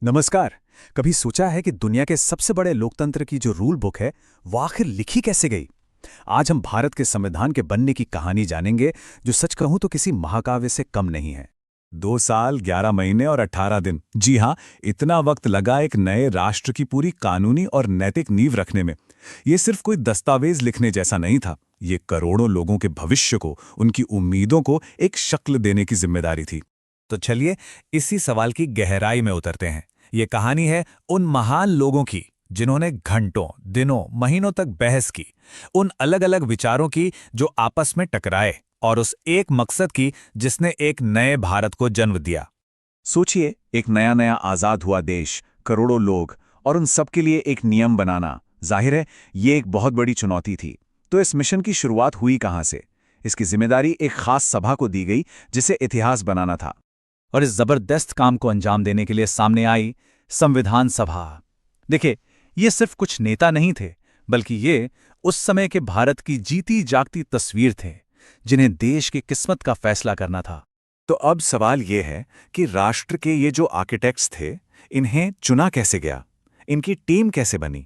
नमस्कार। कभी सोचा है कि दुनिया के सबसे बड़े लोकतंत्र की जो रूल बुक है वो आखिर लिखी कैसे गई? आज हम भारत के संविधान के बनने की कहानी जानेंगे, जो सच कहूं तो किसी महाकाव्य से कम नहीं है। 2 साल 11 महीने और 18 दिन, जी हाँ, इतना वक्त लगा एक नए राष्ट्र की पूरी कानूनी और नैतिक नींव रखने में। ये सिर्फ कोई दस्तावेज लिखने जैसा नहीं था, ये करोड़ों लोगों के भविष्य को, उनकी उम्मीदों को एक शक्ल देने की जिम्मेदारी थी। तो चलिए इसी सवाल की गहराई में उतरते हैं। ये कहानी है उन महान लोगों की जिन्होंने घंटों, दिनों, महीनों तक बहस की, उन अलग अलग विचारों की जो आपस में टकराए, और उस एक मकसद की जिसने एक नए भारत को जन्म दिया। सोचिए, एक नया नया आजाद हुआ देश, करोड़ों लोग, और उन सब के लिए एक नियम बनाना। जाहिर है ये एक बहुत बड़ी चुनौती थी। तो इस मिशन की शुरुआत हुई कहां से? इसकी जिम्मेदारी एक खास सभा को दी गई जिसे इतिहास बनाना था। और इस जबरदस्त काम को अंजाम देने के लिए सामने आई संविधान सभा। देखिए, ये सिर्फ कुछ नेता नहीं थे, बल्कि ये उस समय के भारत की जीती जागती तस्वीर थे, जिन्हें देश की किस्मत का फैसला करना था। तो अब सवाल ये है कि राष्ट्र के ये जो आर्किटेक्ट्स थे, इन्हें चुना कैसे गया? इनकी टीम कैसे बनी?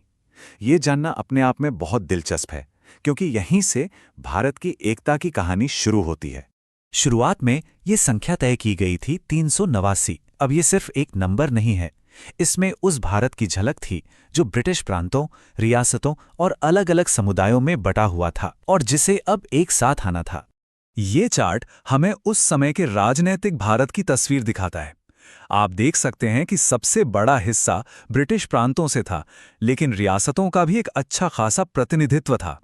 ये जानना अपने आप में बहुत दिलचस्प है, क्योंकि यहीं से भारत की एकता की कहानी शुरू होती है। शुरुआत में ये संख्या तय की गई थी 389। अब ये सिर्फ एक नंबर नहीं है, इसमें उस भारत की झलक थी जो ब्रिटिश प्रांतों, रियासतों और अलग अलग समुदायों में बटा हुआ था, और जिसे अब एक साथ आना था। ये चार्ट हमें उस समय के राजनीतिक भारत की तस्वीर दिखाता है। आप देख सकते हैं कि सबसे बड़ा हिस्सा ब्रिटिश प्रांतों से था, लेकिन रियासतों का भी एक अच्छा खासा प्रतिनिधित्व था।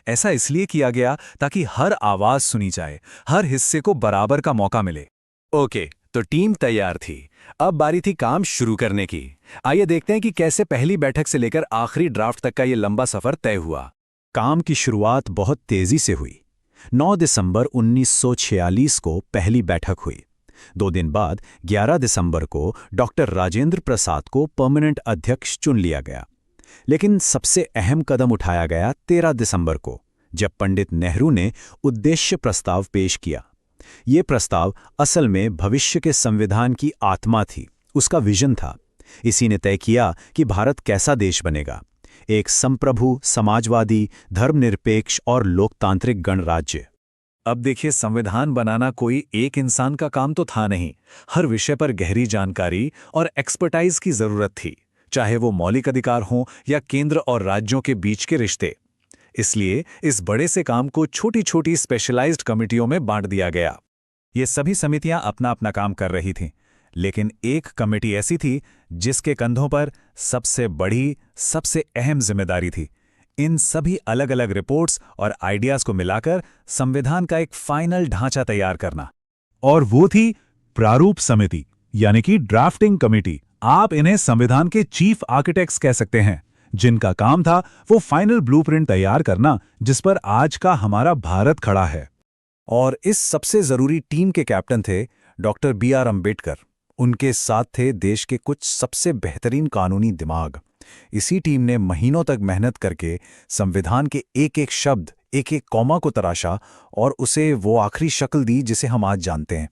ऐसा इसलिए किया गया ताकि हर आवाज सुनी जाए, हर हिस्से को बराबर का मौका मिले। ओके, तो टीम तैयार थी। अब बारी थी काम शुरू करने की। आइए देखते हैं कि कैसे पहली बैठक से लेकर आखिरी ड्राफ्ट तक का ये लंबा सफर तय हुआ। काम की शुरुआत बहुत तेजी से हुई। 9 दिसंबर 1946 को पहली बैठक हुई। 2 दिन बाद 11 दिसंबर को डॉक्टर राजेंद्र प्रसाद को परमानेंट अध्यक्ष चुन लिया गया। लेकिन सबसे अहम कदम उठाया गया 13 दिसंबर को, जब पंडित नेहरू ने उद्देश्य प्रस्ताव पेश किया। ये प्रस्ताव असल में भविष्य के संविधान की आत्मा थी, उसका विजन था। इसी ने तय किया कि भारत कैसा देश बनेगा, एक संप्रभु, समाजवादी, धर्मनिरपेक्ष और लोकतांत्रिक गणराज्य। अब देखिए, संविधान बनाना कोई एक इंसान का काम तो था नहीं। हर विषय पर गहरी जानकारी और एक्सपर्टाइज की जरूरत थी, चाहे वो मौलिक अधिकार हों या केंद्र और राज्यों के बीच के रिश्ते। इसलिए इस बड़े से काम को छोटी छोटी स्पेशलाइज्ड कमिटियों में बांट दिया गया। ये सभी समितियां अपना अपना काम कर रही थीं, लेकिन एक कमेटी ऐसी थी जिसके कंधों पर सबसे बड़ी, सबसे अहम जिम्मेदारी थी। इन सभी अलग अलग रिपोर्ट्स और आइडियाज को मिलाकर संविधान का एक फाइनल ढांचा तैयार करना। और वो थी प्रारूप समिति, यानी कि ड्राफ्टिंग कमेटी। आप इन्हें संविधान के चीफ आर्किटेक्ट्स कह सकते हैं, जिनका काम था वो फाइनल ब्लूप्रिंट तैयार करना जिस पर आज का हमारा भारत खड़ा है। और इस सबसे जरूरी टीम के कैप्टन थे डॉक्टर BR अम्बेडकर। उनके साथ थे देश के कुछ सबसे बेहतरीन कानूनी दिमाग। इसी टीम ने महीनों तक मेहनत करके संविधान के एक एक शब्द, एक एक कॉमा को तराशा और उसे वो आखिरी शक्ल दी जिसे हम आज जानते हैं।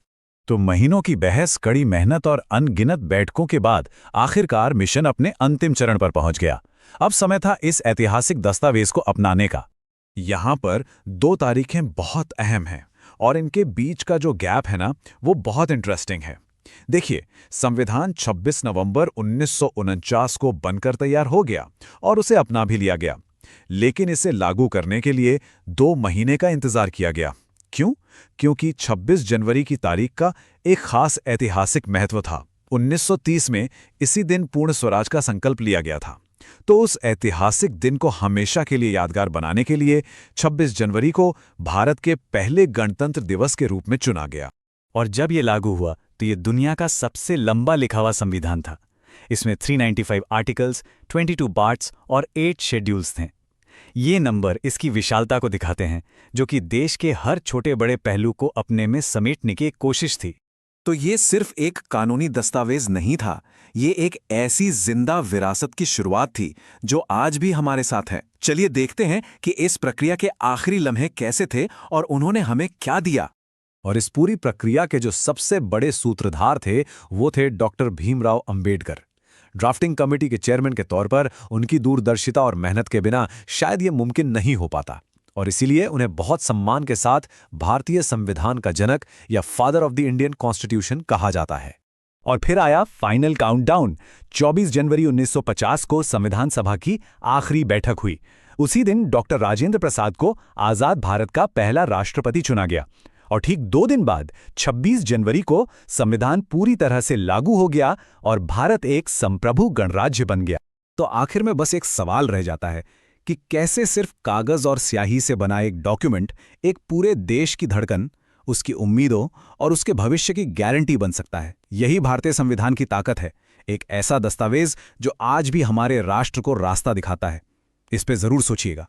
तो महीनों की बहस, कड़ी मेहनत और अनगिनत बैठकों के बाद आखिरकार मिशन अपने अंतिम चरण पर पहुंच गया। अब समय था इस ऐतिहासिक दस्तावेज को अपनाने का। यहां पर 2 तारीखें बहुत अहम हैं, और इनके बीच का जो गैप है ना, वो बहुत इंटरेस्टिंग है। देखिए, संविधान 26 नवंबर 1949 को बनकर तैयार हो गया और उसे अपना भी लिया गया, लेकिन इसे लागू करने के लिए 2 महीने का इंतजार किया गया। क्यों? क्योंकि 26 जनवरी की तारीख का एक खास ऐतिहासिक महत्व था। 1930 में इसी दिन पूर्ण स्वराज का संकल्प लिया गया था। तो उस ऐतिहासिक दिन को हमेशा के लिए यादगार बनाने के लिए 26 जनवरी को भारत के पहले गणतंत्र दिवस के रूप में चुना गया। और जब ये लागू हुआ तो ये दुनिया का सबसे लंबा लिखा हुआ संविधान था। इसमें 395 आर्टिकल्स, 22 पार्ट्स और 8 शेड्यूल्स थे। ये नंबर इसकी विशालता को दिखाते हैं, जो कि देश के हर छोटे बड़े पहलू को अपने में समेटने की एक कोशिश थी। तो ये सिर्फ एक कानूनी दस्तावेज नहीं था, ये एक ऐसी जिंदा विरासत की शुरुआत थी जो आज भी हमारे साथ है। चलिए देखते हैं कि इस प्रक्रिया के आखिरी लम्हे कैसे थे और उन्होंने हमें क्या दिया। और इस पूरी प्रक्रिया के जो सबसे बड़े सूत्रधार थे वो थे doctor Bhimrao Ambedkar. Drafting committee के चेयरमैन के तौर पर उनकी दूरदर्शिता और मेहनत के बिना शायद ये मुमकिन नहीं हो पाता, और इसीलिए उन्हें बहुत सम्मान के साथ भारतीय संविधान का जनक या father of the Indian constitution कहा जाता है। और फिर आया फाइनल काउंटडाउन। 24 जनवरी 1950 को संविधान सभा की आखिरी बैठक हुई। उसी दिन डॉक्टर राजेंद्र प्रसाद को आजाद भारत का पहला राष्ट्रपति चुना गया, और ठीक 2 दिन बाद 26 जनवरी को संविधान पूरी तरह से लागू हो गया और भारत एक संप्रभु गणराज्य बन गया। तो आखिर में बस एक सवाल रह जाता है कि कैसे सिर्फ कागज और स्याही से बना एक डॉक्यूमेंट एक पूरे देश की धड़कन, उसकी उम्मीदों और उसके भविष्य की गारंटी बन सकता है। यही भारतीय संविधान की ताकत है, एक ऐसा दस्तावेज जो आज भी हमारे राष्ट्र को रास्ता दिखाता है। इस पे जरूर सोचिएगा।